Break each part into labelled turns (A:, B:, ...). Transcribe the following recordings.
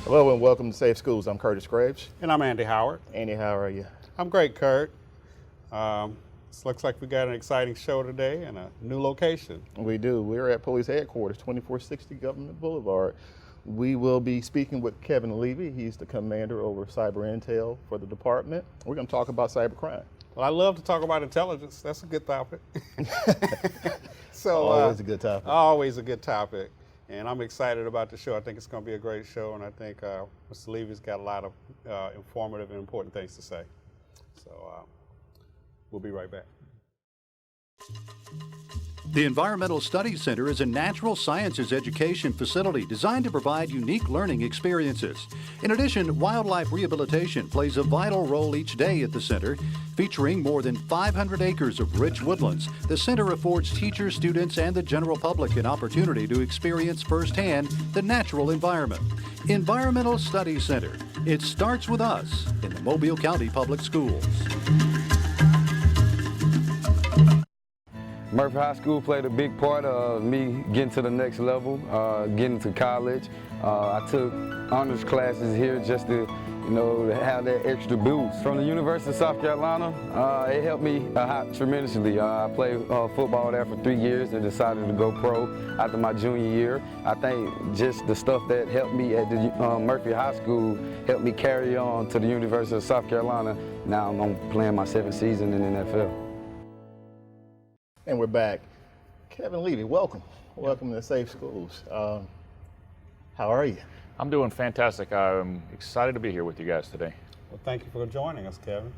A: Hello and welcome to Safe Schools. I'm Curtis Graves.
B: And I'm Andy Howard.
A: Andy, how are you?
B: I'm great, Curt. This looks like we got an exciting show today and a new location.
A: We do. We're at Police Headquarters, 2460 Government Boulevard. We will be speaking with Kevin Levy. He's the commander over cyber intel for the department. We're going to talk about cybercrime.
B: Well, I love to talk about intelligence. That's a good topic.
A: Always a good topic.
B: Always a good topic. And I'm excited about the show. I think it's going to be a great show, and I think Mr. Levy's got a lot of informative and important things to say. So we'll be right back.
C: The Environmental Studies Center is a natural sciences education facility designed to provide unique learning experiences. In addition, wildlife rehabilitation plays a vital role each day at the center. Featuring more than 500 acres of rich woodlands, the center affords teachers, students, and the general public an opportunity to experience firsthand the natural environment. Environmental Studies Center. It starts with us in the Mobile County Public Schools.
D: Murphy High School played a big part of me getting to the next level, getting to college. I took honors classes here just to, have that extra boost. From the University of South Carolina, it helped me tremendously. I played football there for 3 years and decided to go pro after my junior year. I think just the stuff that helped me at the Murphy High School helped me carry on to the University of South Carolina. Now I'm playing my 7th season in the NFL.
A: And we're back. Kevin Levy, welcome. Welcome to Safe Schools. How are you?
E: I'm doing fantastic. I'm excited to be here with you guys today.
B: Well, thank you for joining us, Kevin.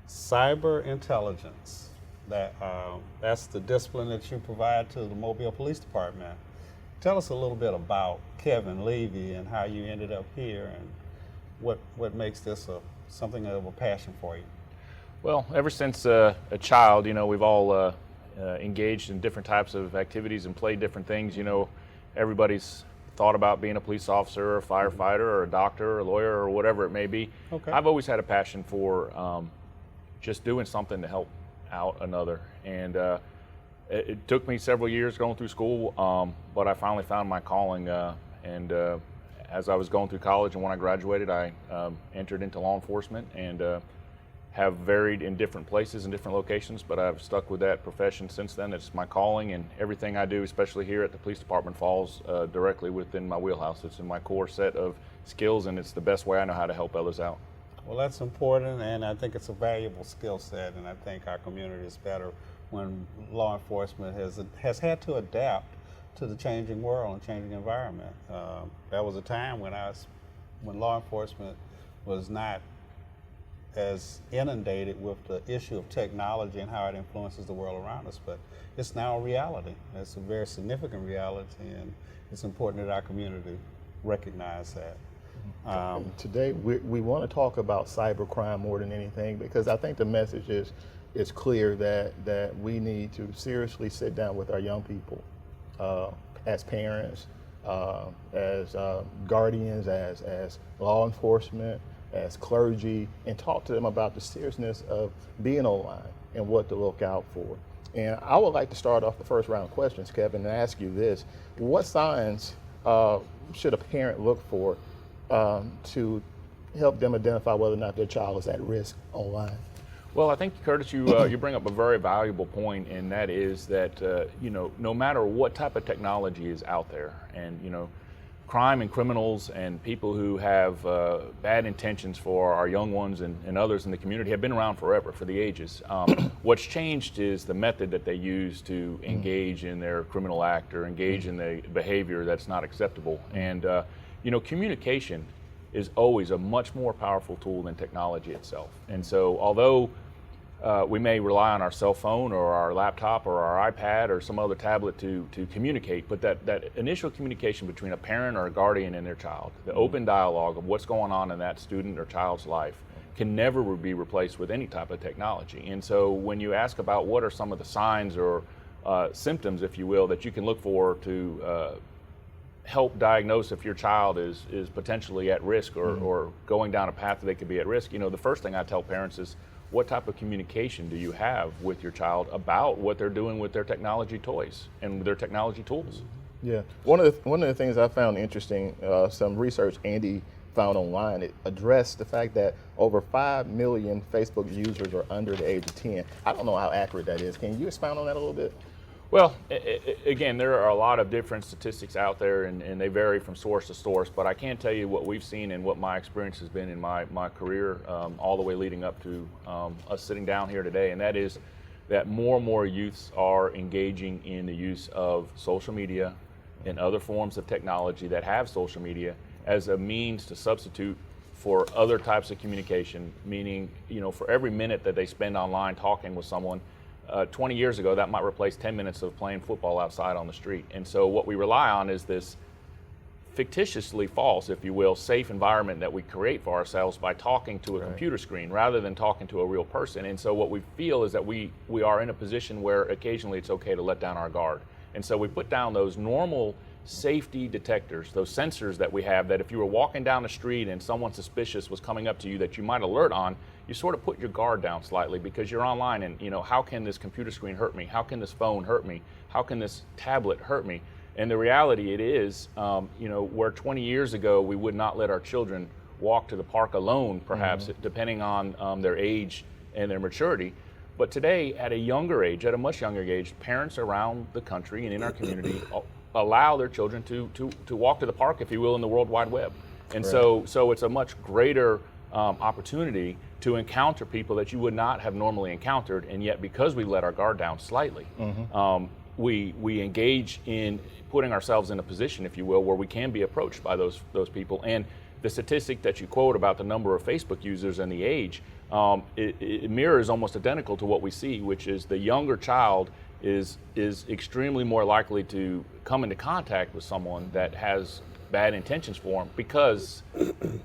B: Cyber intelligence, that's the discipline that you provide to the Mobile Police Department. Tell us a little bit about Kevin Levy and how you ended up here and what makes this something of a passion for you.
E: Well, ever since a child, we've all engaged in different types of activities and played different things. Everybody's thought about being a police officer or a firefighter or a doctor or a lawyer or whatever it may be. Okay. I've always had a passion for just doing something to help out another. And it took me several years going through school, but I finally found my calling. And as I was going through college and when I graduated, I entered into law enforcement and have varied in different places and different locations, but I've stuck with that profession since then. It's my calling, and everything I do, especially here at the police department, falls directly within my wheelhouse. It's in my core set of skills, and it's the best way I know how to help others out.
B: Well, that's important, and I think it's a valuable skill set, and I think our community is better when law enforcement has had to adapt to the changing world and changing environment. There was a time when law enforcement was not as inundated with the issue of technology and how it influences the world around us, but it's now a reality. It's a very significant reality, and it's important that our community recognize that.
A: Today, we want to talk about cybercrime more than anything, because I think the message is clear that we need to seriously sit down with our young people as parents, as guardians, as law enforcement, as clergy, and talk to them about the seriousness of being online and what to look out for. And I would like to start off the first round of questions, Kevin, and ask you this. What signs should a parent look for to help them identify whether or not their child is at risk online?
E: Well, I think, Curtis, you bring up a very valuable point, and that is that, no matter what type of technology is out there, and, crime and criminals and people who have bad intentions for our young ones and others in the community have been around forever, for the ages. What's changed is the method that they use to engage in their criminal act or engage in the behavior that's not acceptable. And, communication is always a much more powerful tool than technology itself. And so although we may rely on our cell phone or our laptop or our iPad or some other tablet to communicate, but that initial communication between a parent or a guardian and their child, the open dialogue of what's going on in that student or child's life, can never be replaced with any type of technology. And so when you ask about what are some of the signs or symptoms, if you will, that you can look for to help diagnose if your child is potentially at risk or going down a path that they could be at risk, the first thing I tell parents is, what type of communication do you have with your child about what they're doing with their technology toys and their technology tools?
A: Yeah, one of the things I found interesting, some research Andy found online, it addressed the fact that over 5 million Facebook users are under the age of 10. I don't know how accurate that is. Can you expound on that a little bit?
E: Well, again, there are a lot of different statistics out there, and they vary from source to source, but I can tell you what we've seen and what my experience has been in my career, all the way leading up to us sitting down here today, and that is that more and more youths are engaging in the use of social media and other forms of technology that have social media as a means to substitute for other types of communication, meaning, for every minute that they spend online talking with someone, 20 years ago, that might replace 10 minutes of playing football outside on the street. And so what we rely on is this fictitiously false, if you will, safe environment that we create for ourselves by talking to a computer screen rather than talking to a real person. And so what we feel is that we are in a position where occasionally it's okay to let down our guard. And so we put down those normal safety detectors, those sensors that we have, that if you were walking down the street and someone suspicious was coming up to you that you might alert on, you sort of put your guard down slightly because you're online and, how can this computer screen hurt me? How can this phone hurt me? How can this tablet hurt me? And the reality it is, where 20 years ago we would not let our children walk to the park alone, perhaps, depending on their age and their maturity. But today, at a younger age, at a much younger age, parents around the country and in our community allow their children to walk to the park, if you will, in the World Wide Web. And so it's a much greater opportunity to encounter people that you would not have normally encountered, and yet because we let our guard down slightly, we engage in putting ourselves in a position, if you will, where we can be approached by those people. And the statistic that you quote about the number of Facebook users and the age, it mirrors almost identical to what we see, which is the younger child is extremely more likely to come into contact with someone that has bad intentions for them because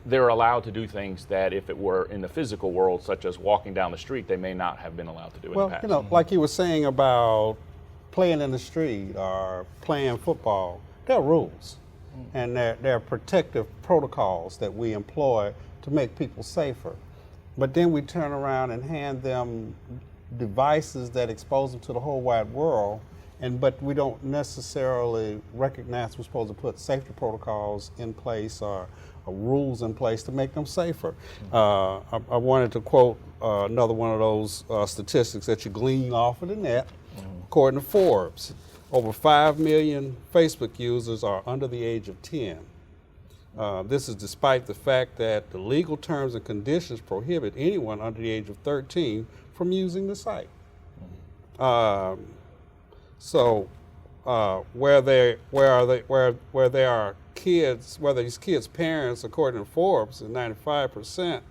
E: they're allowed to do things that if it were in the physical world, such as walking down the street, they may not have been allowed to do in the past.
B: Like you were saying about playing in the street or playing football, there are rules and there are protective protocols that we employ to make people safer. But then we turn around and hand them devices that expose them to the whole wide world, but we don't necessarily recognize we're supposed to put safety protocols in place or rules in place to make them safer. I wanted to quote another one of those statistics that you glean off of the net. According to Forbes, over 5 million Facebook users are under the age of 10. This is despite the fact that the legal terms and conditions prohibit anyone under the age of 13 from using the site. So where there are kids, whether these kids' parents, according to Forbes, 95%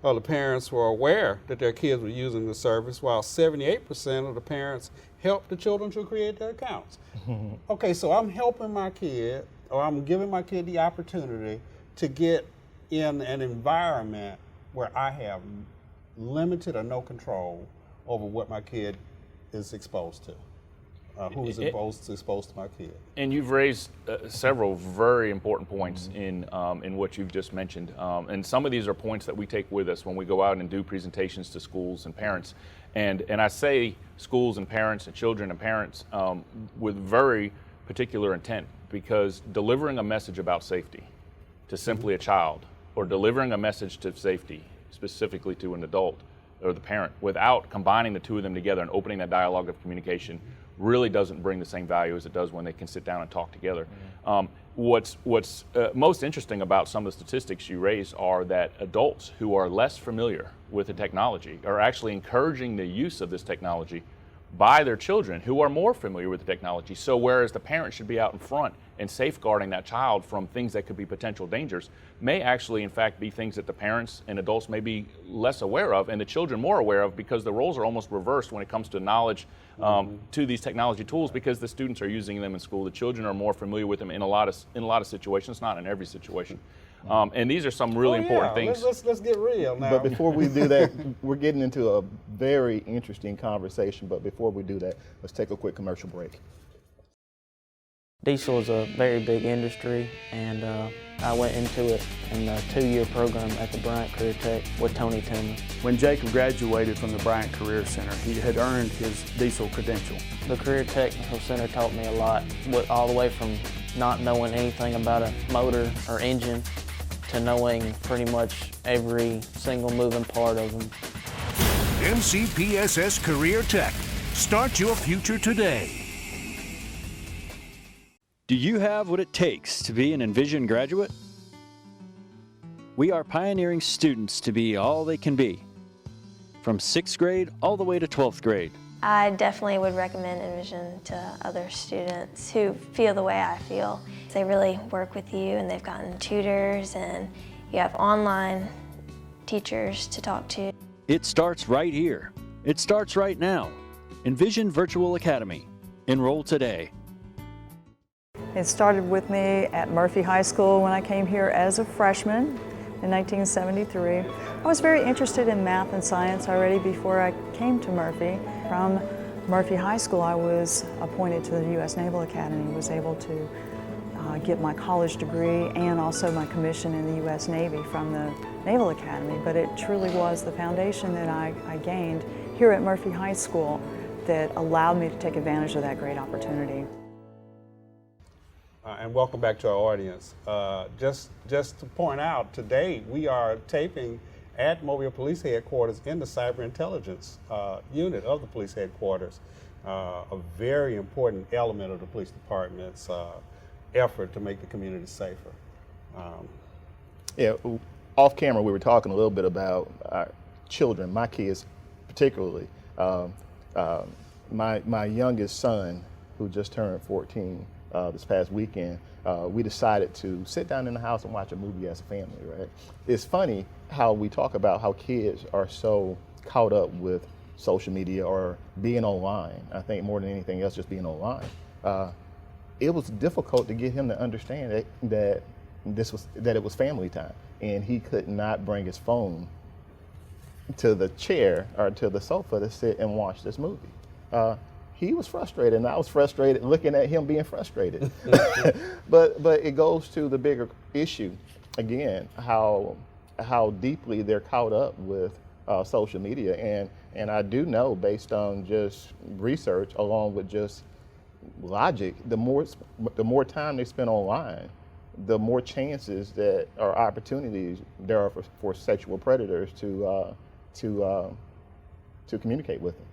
B: of the parents were aware that their kids were using the service, while 78% of the parents helped the children to create their accounts. Okay, so I'm helping my kid, or I'm giving my kid the opportunity to get in an environment where I have limited or no control over what my kid is exposed to. Who is exposed to my kid.
E: And you've raised several very important points in what you've just mentioned. And some of these are points that we take with us when we go out and do presentations to schools and parents. And I say schools and parents and children and parents with very particular intent, because delivering a message about safety to simply a child, or delivering a message to safety specifically to an adult or the parent, without combining the two of them together and opening that dialogue of communication, really doesn't bring the same value as it does when they can sit down and talk together. What's most interesting about some of the statistics you raised are that adults who are less familiar with the technology are actually encouraging the use of this technology by their children who are more familiar with the technology. So whereas the parent should be out in front and safeguarding that child from things that could be potential dangers, may actually in fact be things that the parents and adults may be less aware of and the children more aware of, because the roles are almost reversed when it comes to knowledge to these technology tools, because the students are using them in school. The children are more familiar with them in a lot of situations, not in every situation. And these are some really important things.
B: Let's get real now.
A: But before we do that, we're getting into a very interesting conversation. But before we do that, let's take a quick commercial break.
F: Diesel is a very big industry, and I went into it in a 2-year program at the Bryant Career Tech with Tony Tillman.
G: When Jacob graduated from the Bryant Career Center, he had earned his diesel credential.
F: The Career Technical Center taught me a lot, all the way from not knowing anything about a motor or engine to knowing pretty much every single moving part of them.
H: MCPSS Career Tech. Start your future today.
I: Do you have what it takes to be an Envision graduate? We are pioneering students to be all they can be, from 6th grade all the way to 12th grade.
J: I definitely would recommend Envision to other students who feel the way I feel. They really work with you, and they've gotten tutors, and you have online teachers to talk to.
I: It starts right here. It starts right now. Envision Virtual Academy. Enroll today.
K: It started with me at Murphy High School when I came here as a freshman in 1973. I was very interested in math and science already before I came to Murphy. From Murphy High School, I was appointed to the U.S. Naval Academy, was able to get my college degree and also my commission in the U.S. Navy from the Naval Academy. But it truly was the foundation that I gained here at Murphy High School that allowed me to take advantage of that great opportunity.
B: And welcome back to our audience. Just to point out, today we are taping at Mobile Police Headquarters in the Cyber Intelligence unit of the police headquarters, a very important element of the police department's effort to make the community safer.
A: Yeah, off camera we were talking a little bit about our children, my kids particularly. My youngest son, who just turned 14, this past weekend, we decided to sit down in the house and watch a movie as a family, right? It's funny how we talk about how kids are so caught up with social media or being online. I think more than anything else, just being online. It was difficult to get him to understand that it was family time, and he could not bring his phone to the chair or to the sofa to sit and watch this movie. He was frustrated, and I was frustrated looking at him being frustrated. but it goes to the bigger issue, again, how deeply they're caught up with social media. And I do know, based on just research along with just logic, the more time they spend online, the more chances that or opportunities there are for sexual predators to communicate with them.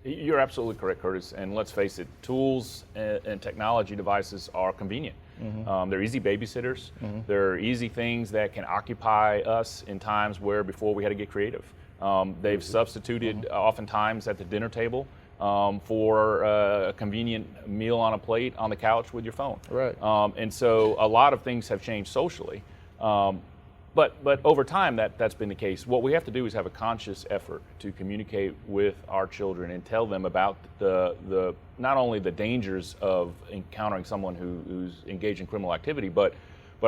E: You're absolutely correct, Curtis. And let's face it, tools and technology devices are convenient. Mm-hmm. They're easy babysitters. Mm-hmm. They're easy things that can occupy us in times where before we had to get creative. They've substituted oftentimes at the dinner table for a convenient meal on a plate on the couch with your phone.
A: Right.
E: And so a lot of things have changed socially. But over time, that's been the case. What we have to do is have a conscious effort to communicate with our children and tell them about the not only the dangers of encountering someone who's engaged in criminal activity, but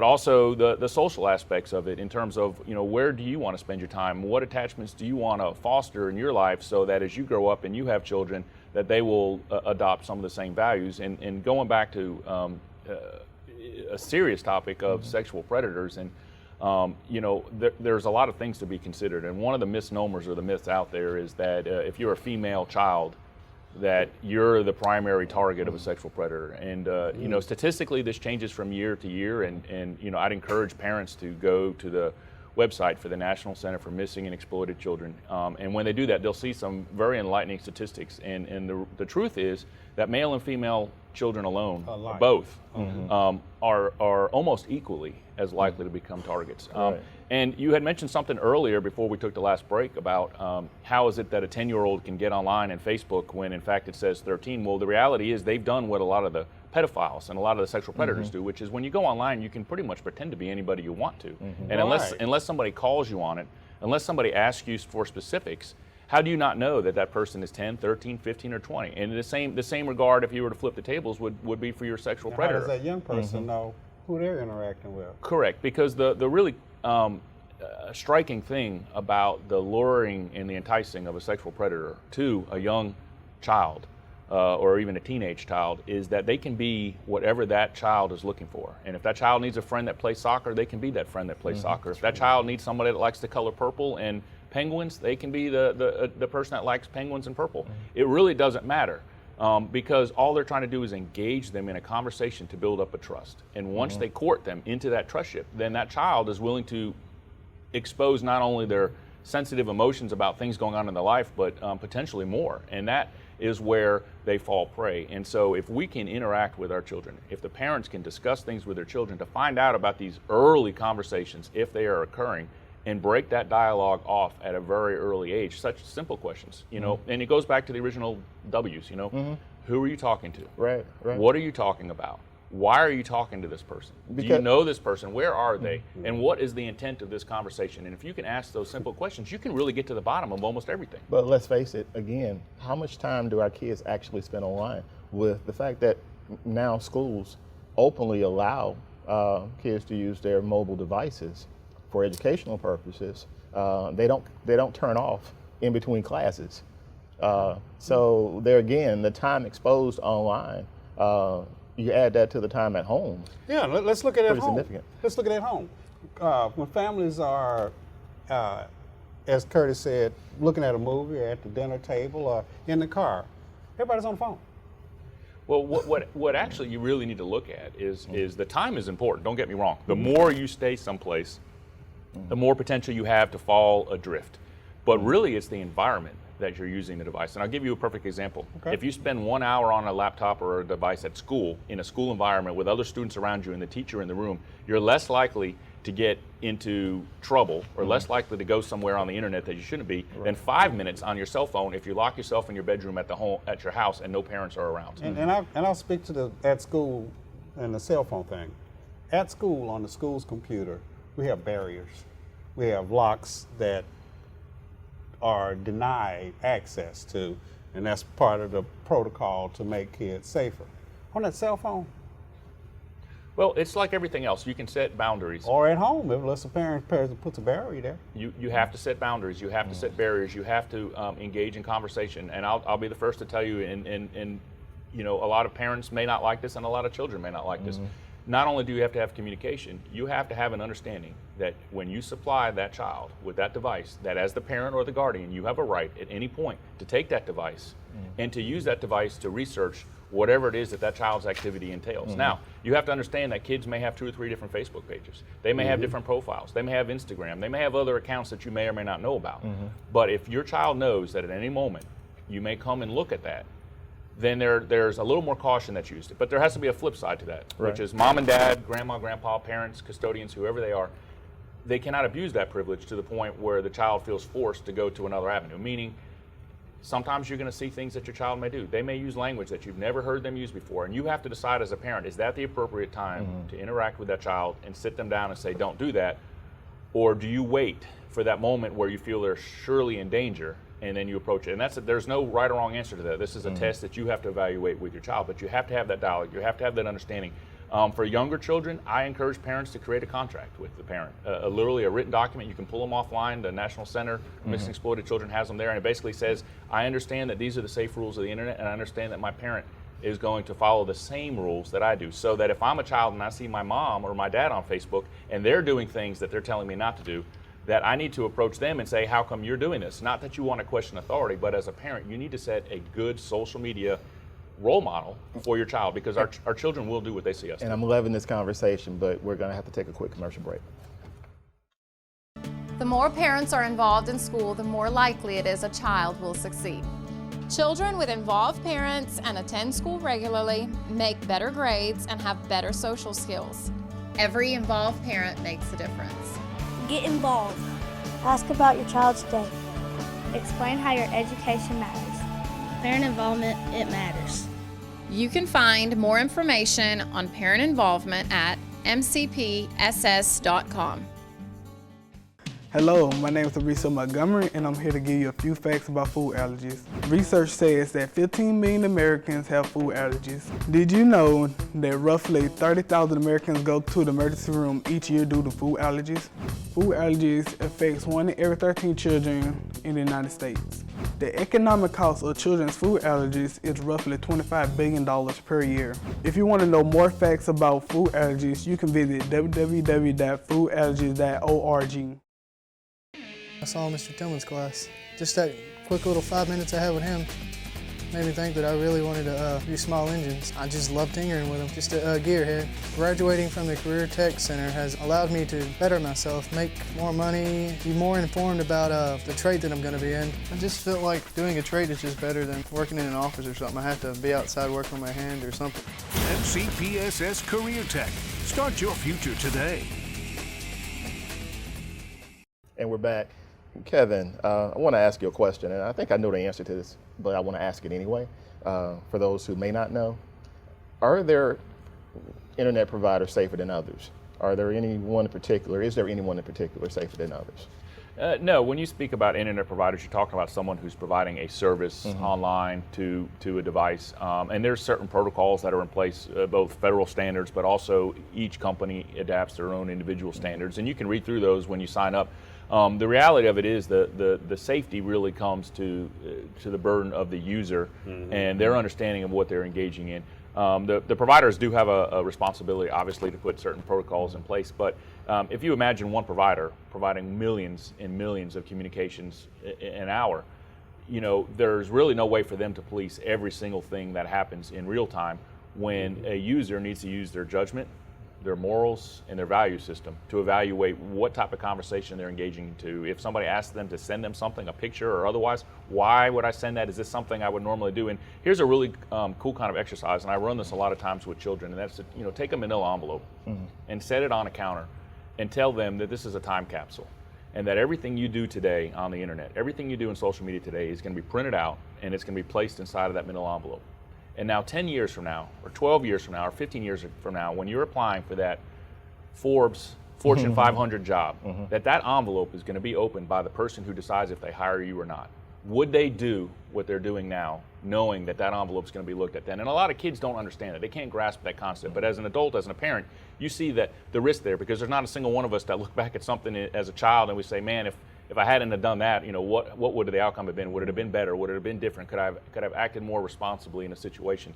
E: also the social aspects of it in terms of, where do you want to spend your time? What attachments do you want to foster in your life so that as you grow up and you have children, that they will adopt some of the same values? And going back to a serious topic of sexual predators, and there's a lot of things to be considered, and one of the misnomers or the myths out there is that if you're a female child, that you're the primary target of a sexual predator. And statistically, this changes from year to year. And I'd encourage parents to go to the website for the National Center for Missing and Exploited Children. And when they do that, they'll see some very enlightening statistics. And the truth is that male and female children alone, both, are almost equally as likely to become targets.
A: Right.
E: And you had mentioned something earlier before we took the last break about how is it that a 10-year-old can get online and Facebook when in fact it says 13. Well, the reality is they've done what a lot of the pedophiles and a lot of the sexual predators do, which is when you go online, you can pretty much pretend to be anybody you want to. And unless somebody calls you on it, unless somebody asks you for specifics, how do you not know that that person is 10, 13, 15, or 20? And the same regard, if you were to flip the tables, would be for your sexual predator.
B: How does that young person know who they're interacting with?
E: Correct, because the really striking thing about the luring and the enticing of a sexual predator to a young child or even a teenage child, is that they can be whatever that child is looking for. And if that child needs a friend that plays soccer, they can be that friend that plays soccer. If that child needs somebody that likes the color purple and penguins, they can be the person that likes penguins and purple. It really doesn't matter, because all they're trying to do is engage them in a conversation to build up a trust. And once they court them into that trustship, then that child is willing to expose not only their sensitive emotions about things going on in their life, but potentially more. And that is where they fall prey. And so if we can interact with our children, if the parents can discuss things with their children to find out about these early conversations, if they are occurring, and break that dialogue off at a very early age, such simple questions, you know, and it goes back to the original W's, you know, who are you talking to?
A: Right.
E: What are you talking about? Why are you talking to this person? Do you know this person? Where are they? And what is the intent of this conversation? And if you can ask those simple questions, you can really get to the bottom of almost everything.
A: But let's face it, again, how much time do our kids actually spend online? With the fact that now schools openly allow kids to use their mobile devices for educational purposes, they don't turn off in between classes. So there again, the time exposed online, you add that to the time at home.
B: Yeah, let's look at it at home.
A: Significant.
B: Let's look at it at home. When families are, as Curtis said, looking at a movie or at the dinner table or in the car, everybody's on the phone.
E: Well, what actually you really need to look at is the time is important. Don't get me wrong. The more you stay someplace, the more potential you have to fall adrift. But really, it's the environment that you're using the device. And I'll give you a perfect example.
B: Okay.
E: If you spend 1 hour on a laptop or a device at school, in a school environment with other students around you and the teacher in the room, you're less likely to get into trouble or less likely to go somewhere on the internet that you shouldn't be than 5 minutes on your cell phone if you lock yourself in your bedroom at your house and no parents are around.
B: And I'll speak to the at school and the cell phone thing. At school, on the school's computer, we have barriers. We have locks that are denied access to, and that's part of the protocol to make kids safer. On that cell phone,
E: Well, it's like everything else. You can set boundaries.
B: or at home, unless a parent puts a barrier there.
E: You have to set boundaries. You have to set barriers. You have to engage in conversation. And I'll be the first to tell you, and you know, a lot of parents may not like this, and a lot of children may not like this. Not only do you have to have communication, you have to have an understanding that when you supply that child with that device, that as the parent or the guardian, you have a right at any point to take that device and to use that device to research whatever it is that child's activity entails. Now, you have to understand that kids may have 2 or 3 different Facebook pages. They may have different profiles. They may have Instagram. They may have other accounts that you may or may not know about. But if your child knows that at any moment you may come and look at that, then there's a little more caution that's used. But there has to be a flip side to that, which is mom and dad, grandma, grandpa, parents, custodians, whoever they are, they cannot abuse that privilege to the point where the child feels forced to go to another avenue, meaning sometimes you're going to see things that your child may do. They may use language that you've never heard them use before, and you have to decide as a parent, is that the appropriate time to interact with that child and sit them down and say, don't do that, or do you wait for that moment where you feel they're surely in danger and then you approach it? And there's no right or wrong answer to that. This is a test that you have to evaluate with your child, but you have to have that dialogue. You have to have that understanding. For younger children, I encourage parents to create a contract with the parent, literally a written document. You can pull them offline. The National Center for Missing Exploited Children has them there, and it basically says, I understand that these are the safe rules of the internet, and I understand that my parent is going to follow the same rules that I do, so that if I'm a child and I see my mom or my dad on Facebook and they're doing things that they're telling me not to do, that I need to approach them and say, how come you're doing this? Not that you want to question authority, but as a parent, you need to set a good social media role model for your child, because our children will do what they see us do.
A: And I'm loving this conversation, but we're going to have to take a quick commercial break.
L: The more parents are involved in school, the more likely it is a child will succeed. Children with involved parents and attend school regularly make better grades and have better social skills. Every involved parent makes a difference.
M: Get involved.
N: Ask about your child's day.
M: Explain how your education matters. Parent involvement, it matters.
L: You can find more information on parent involvement at mcpss.com.
O: Hello, my name is Teresa Montgomery, and I'm here to give you a few facts about food allergies. Research says that 15 million Americans have food allergies. Did you know that roughly 30,000 Americans go to the emergency room each year due to food allergies? Food allergies affects 1 in every 13 children in the United States. The economic cost of children's food allergies is roughly $25 billion per year. If you want to know more facts about food allergies, you can visit www.foodallergies.org.
P: I saw Mr. Tillman's class. Just that quick little 5 minutes I had with him made me think that I really wanted to do small engines. I just love tinkering with them, just a gearhead. Graduating from the Career Tech Center has allowed me to better myself, make more money, be more informed about the trade that I'm going to be in. I just felt like doing a trade is just better than working in an office or something. I have to be outside working on my hand or something.
H: MCPSS Career Tech. Start your future today.
A: And we're back. Kevin, I want to ask you a question, and I think I know the answer to this, but I want to ask it anyway. For those who may not know, are there internet providers safer than others? Are there anyone in particular? Is there anyone in particular safer than others?
E: No, when you speak about internet providers, you're talking about someone who's providing a service online to a device. And there's certain protocols that are in place, both federal standards, but also each company adapts their own individual standards. And you can read through those when you sign up. The reality of it is the safety really comes to the burden of the user and their understanding of what they're engaging in. The providers do have a responsibility, obviously, to put certain protocols in place, but if you imagine one provider providing millions and millions of communications an hour, you know, there's really no way for them to police every single thing that happens in real time when a user needs to use their judgment, their morals, and their value system to evaluate what type of conversation they're engaging into. If somebody asks them to send them something, a picture or otherwise, why would I send that? Is this something I would normally do? And here's a really cool kind of exercise, and I run this a lot of times with children, and that's, you know, take a manila envelope and set it on a counter and tell them that this is a time capsule and that everything you do today on the internet, everything you do in social media today is going to be printed out and it's going to be placed inside of that manila envelope. And now 10 years from now, or 12 years from now, or 15 years from now, when you're applying for that Forbes Fortune 500 job, that envelope is going to be opened by the person who decides if they hire you or not. Would they do what they're doing now, knowing that envelope is going to be looked at then? And a lot of kids don't understand it. They can't grasp that concept. But as an adult, as a parent, you see that the risk there, because there's not a single one of us that look back at something as a child and we say, man, if I hadn't have done that, you know, what would the outcome have been? Would it have been better? Would it have been different? Could I have acted more responsibly in a situation?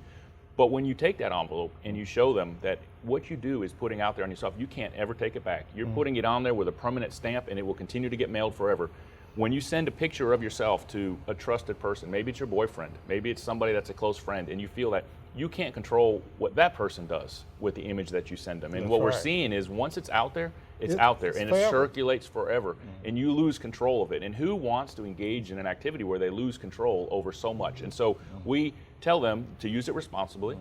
E: But when you take that envelope and you show them that what you do is putting out there on yourself, you can't ever take it back. You're putting it on there with a permanent stamp and it will continue to get mailed forever. When you send a picture of yourself to a trusted person, maybe it's your boyfriend, maybe it's somebody that's a close friend, and you feel that you can't control what that person does with the image that you send them. And what we're seeing is once it's out there, it's out there and it circulates forever and you lose control of it. And who wants to engage in an activity where they lose control over so much? And so we tell them to use it responsibly,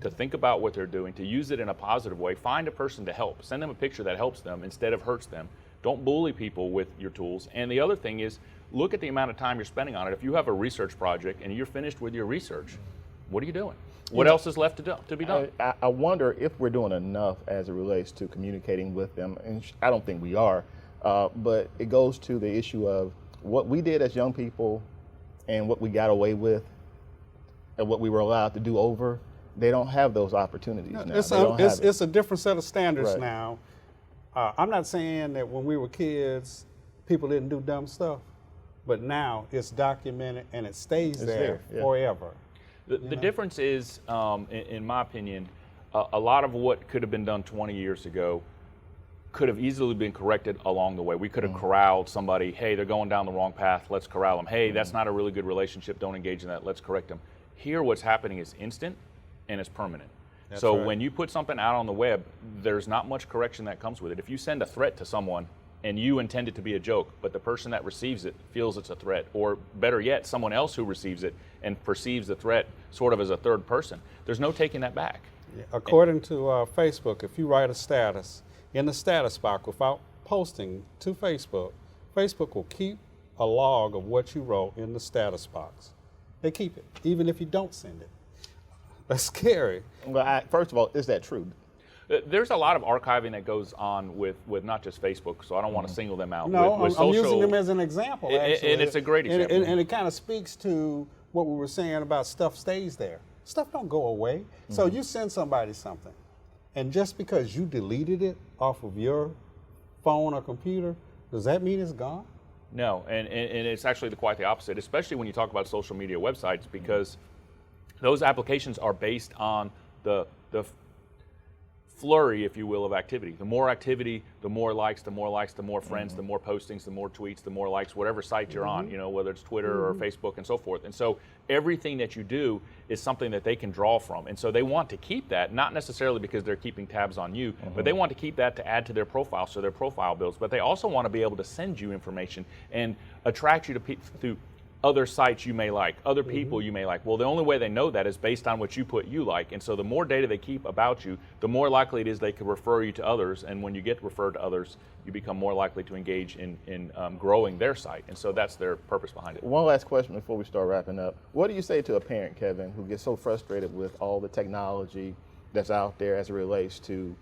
E: to think about what they're doing, to use it in a positive way, find a person to help, send them a picture that helps them instead of hurts them. Don't bully people with your tools. And the other thing is, look at the amount of time you're spending on it. If you have a research project and you're finished with your research, what are you doing? What else is left to be done?
A: I wonder if we're doing enough as it relates to communicating with them, and I don't think we are, but it goes to the issue of what we did as young people and what we got away with and what we were allowed to do over. They don't have those opportunities now.
B: It's a different set of standards now. I'm not saying that when we were kids, people didn't do dumb stuff, but now it's documented and it stays there forever.
E: The difference is, in my opinion, a lot of what could have been done 20 years ago could have easily been corrected along the way. We could have corralled somebody, hey, they're going down the wrong path, let's corral them. Hey, that's not a really good relationship, don't engage in that, let's correct them. Here, what's happening is instant and it's permanent. So when you put something out on the web, there's not much correction that comes with it. If you send a threat to someone and you intend it to be a joke, but the person that receives it feels it's a threat, or better yet, someone else who receives it and perceives the threat sort of as a third person, there's no taking that back.
B: Yeah. According to Facebook, if you write a status in the status box without posting to Facebook, Facebook will keep a log of what you wrote in the status box. They keep it, even if you don't send it. That's scary.
A: Well, first of all, is that true?
E: There's a lot of archiving that goes on with not just Facebook, so I don't want to single them out.
B: No,
E: with
B: I'm using them as an example, actually.
E: And it's a great example.
B: And it kind of speaks to what we were saying about stuff stays there. Stuff don't go away. So you send somebody something, and just because you deleted it off of your phone or computer, does that mean it's gone?
E: No, and it's actually quite the opposite, especially when you talk about social media websites, because those applications are based on the flurry, if you will, of activity. The more activity, the more likes, the more likes, the more friends, the more postings, the more tweets, the more likes, whatever site you're on, you know, whether it's Twitter or Facebook and so forth. And so everything that you do is something that they can draw from. And so they want to keep that, not necessarily because they're keeping tabs on you, but they want to keep that to add to their profile, so their profile builds. But they also want to be able to send you information and attract you to through other sites you may like, other people you may like. Well, the only way they know that is based on what you put you like. And so the more data they keep about you, the more likely it is they can refer you to others. And when you get referred to others, you become more likely to engage in growing their site. And so that's their purpose behind it.
A: One last question before we start wrapping up. What do you say to a parent, Kevin, who gets so frustrated with all the technology that's out there as it relates to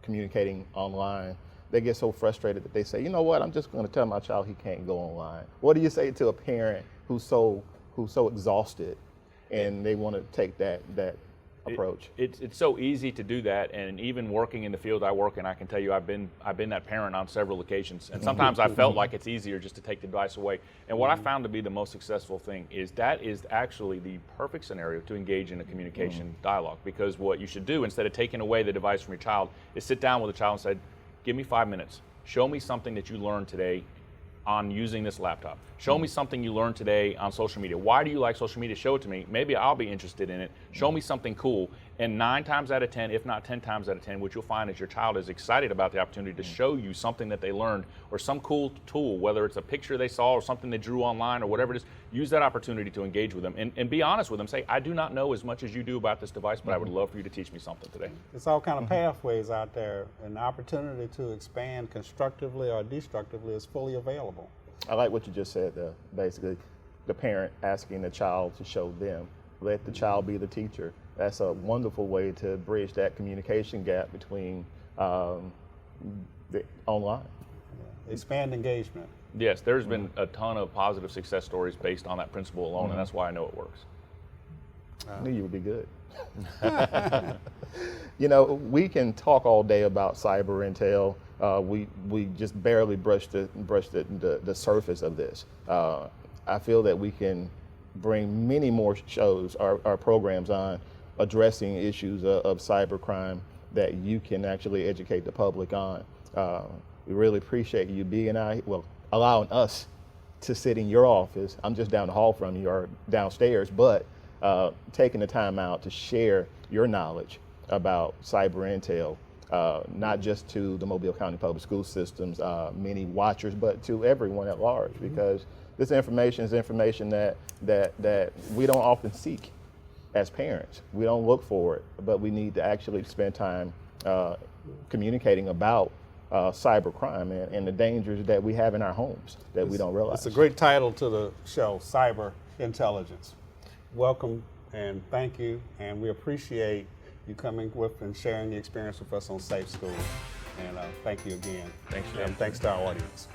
A: communicating online? They get so frustrated that they say, you know what, I'm just going to tell my child he can't go online. What do you say to a parent who's so exhausted and they want to take that approach?
E: It's so easy to do that, and even working in the field I work in, I can tell you I've been that parent on several occasions, and sometimes I felt like it's easier just to take the device away. And what I found to be the most successful thing is that is actually the perfect scenario to engage in a communication dialogue, because what you should do instead of taking away the device from your child is sit down with the child and say, give me 5 minutes. Show me something that you learned today on using this laptop. Show me something you learned today on social media. Why do you like social media? Show it to me. Maybe I'll be interested in it. Show me something cool. And 9 times out of 10, if not 10 times out of 10, what you'll find is your child is excited about the opportunity to show you something that they learned or some cool tool, whether it's a picture they saw or something they drew online or whatever it is. Use that opportunity to engage with them and be honest with them. Say, I do not know as much as you do about this device, but I would love for you to teach me something today.
B: It's all kind of pathways out there, and the opportunity to expand constructively or destructively is fully available.
A: I like what you just said there. Basically, the parent asking the child to show them. Let the child be the teacher. That's a wonderful way to bridge that communication gap between the online.
B: Expand engagement.
E: Yes, there's been a ton of positive success stories based on that principle alone, and that's why I know it works.
A: I knew you would be good. You know, we can talk all day about cyber intel. We just barely brushed the surface of this. I feel that we can bring many more shows, our programs on addressing issues of cybercrime that you can actually educate the public on. We really appreciate you allowing us to sit in your office. I'm just down the hall from you or downstairs, but taking the time out to share your knowledge about cyber intel, not just to the Mobile County Public School System's many watchers, but to everyone at large, because this information is information that we don't often seek as parents. We don't look for it, but we need to actually spend time communicating about cybercrime and the dangers that we have in our homes that we don't realize.
B: It's a great title to the show, Cyber Intelligence. Welcome and thank you, and we appreciate you coming with and sharing the experience with us on Safe School. And thank you again.
E: Thanks,
B: and thanks to our audience.